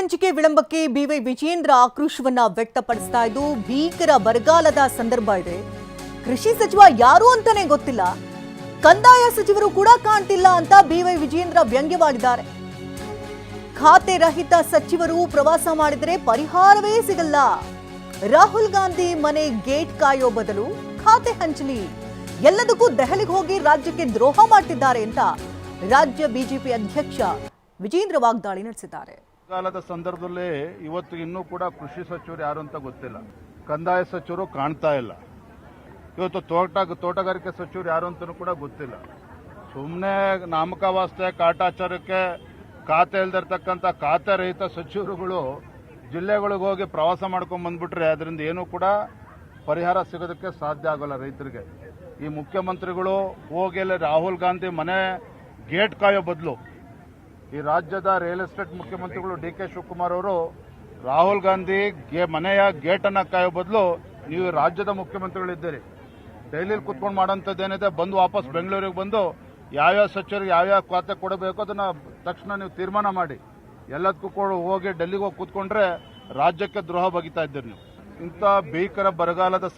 ಹಂಚಿಕೆ ವಿಳಂಬಕ್ಕೆ ಬಿವೈ ವಿಜಯೇಂದ್ರ ಆಕ್ರೋಶವನ್ನ ವ್ಯಕ್ತಪಡಿಸ್ತಾ ಇದ್ದು ಭೀಕರ ಬರಗಾಲದ ಸಂದರ್ಭ ಇದೆ. ಕೃಷಿ ಸಚಿವ ಯಾರು ಅಂತಾನೆ ಗೊತ್ತಿಲ್ಲ, ಕಂದಾಯ ಸಚಿವರು ಕೂಡ ಕಾಣ್ತಿಲ್ಲ ಅಂತ ಬಿವೈ ವಿಜಯೇಂದ್ರ ವ್ಯಂಗ್ಯವಾಡಿದ್ದಾರೆ. ಖಾತೆ ರಹಿತ ಸಚಿವರು ಪ್ರವಾಸ ಮಾಡಿದರೆ ಪರಿಹಾರವೇ ಸಿಗಲ್ಲ. ರಾಹುಲ್ ಗಾಂಧಿ ಮನೆ ಗೇಟ್ ಕಾಯೋ ಬದಲು ಖಾತೆ ಹಂಚಲಿ, ಎಲ್ಲದಕ್ಕೂ ದೆಹಲಿಗೆ ಹೋಗಿ ರಾಜ್ಯಕ್ಕೆ ದ್ರೋಹ ಮಾಡ್ತಿದ್ದಾರೆ ಅಂತ ರಾಜ್ಯ ಬಿಜೆಪಿ ಅಧ್ಯಕ್ಷ ವಿಜೇಂದ್ರ ವಾಗ್ದಾಳಿ ನಡೆಸಿದ್ದಾರೆ. ಕಾಲದ ಸಂದರ್ಭದಲ್ಲಿ ಇವತ್ತು ಇನ್ನೂ ಕೂಡ ಕೃಷಿ ಸಚಿವರು ಯಾರು ಅಂತ ಗೊತ್ತಿಲ್ಲ, ಕಂದಾಯ ಸಚಿವರು ಕಾಣ್ತಾ ಇಲ್ಲ, ಇವತ್ತು ತೋಟಗಾರಿಕೆ ಸಚಿವರು ಯಾರು ಅಂತಲೂ ಕೂಡ ಗೊತ್ತಿಲ್ಲ. ಸುಮ್ಮನೆ ನಾಮಕಾವಾಸ್ತೆ ಕಾಟಾಚಾರಕ್ಕೆ ಖಾತೆ ಇಲ್ದಿರ್ತಕ್ಕಂಥ ಖಾತೆ ರಹಿತ ಸಚಿವರುಗಳು ಜಿಲ್ಲೆಗಳಿಗೆ ಹೋಗಿ ಪ್ರವಾಸ ಮಾಡ್ಕೊಂಡು ಬಂದ್ಬಿಟ್ರೆ ಅದರಿಂದ ಏನೂ ಕೂಡ ಪರಿಹಾರ ಸಿಗೋದಕ್ಕೆ ಸಾಧ್ಯ ಆಗೋಲ್ಲ ರೈತರಿಗೆ. ಈ ಮುಖ್ಯಮಂತ್ರಿಗಳು ಹೋಗಿ ರಾಹುಲ್ ಗಾಂಧಿ ಮನೆ ಗೇಟ್ ಕಾಯೋ ಬದಲು ಈ ರಾಜ್ಯದ ರಿಯಲ್ ಎಸ್ಟೇಟ್ ಮುಖ್ಯಮಂತ್ರಿಗಳು ಡಿ.ಕೆ. ಶಿವಕುಮಾರ್ ಅವರು ರಾಹುಲ್ ಗಾಂಧಿ ಮನೆಯ ಗೇಟನ್ನು ಕಾಯೋ ಬದಲು ನೀವು ರಾಜ್ಯದ ಮುಖ್ಯಮಂತ್ರಿಗಳಿದ್ದೀರಿ, ಡೈಲಿಲಿ ಕುತ್ಕೊಂಡು ಮಾಡೋಂಥದ್ದೇನಿದೆ, ಬಂದು ವಾಪಸ್ ಬೆಂಗಳೂರಿಗೆ ಬಂದು ಯಾವ್ಯಾವ ಸಚಿವರಿಗೆ ಯಾವ್ಯಾವ ಖಾತೆ ಕೊಡಬೇಕು ಅದನ್ನ ತಕ್ಷಣ ನೀವು ತೀರ್ಮಾನ ಮಾಡಿ. ಎಲ್ಲದಕ್ಕೂ ಹೋಗಿ ಡೆಲ್ಲಿಗೆ ಹೋಗಿ ಕೂತ್ಕೊಂಡ್ರೆ ರಾಜ್ಯಕ್ಕೆ ದ್ರೋಹ ಬಗಿತಾ ಇದ್ದೀರಿ ನೀವು. ಇಂಥ ಭೀಕರ ಬರಗಾಲದ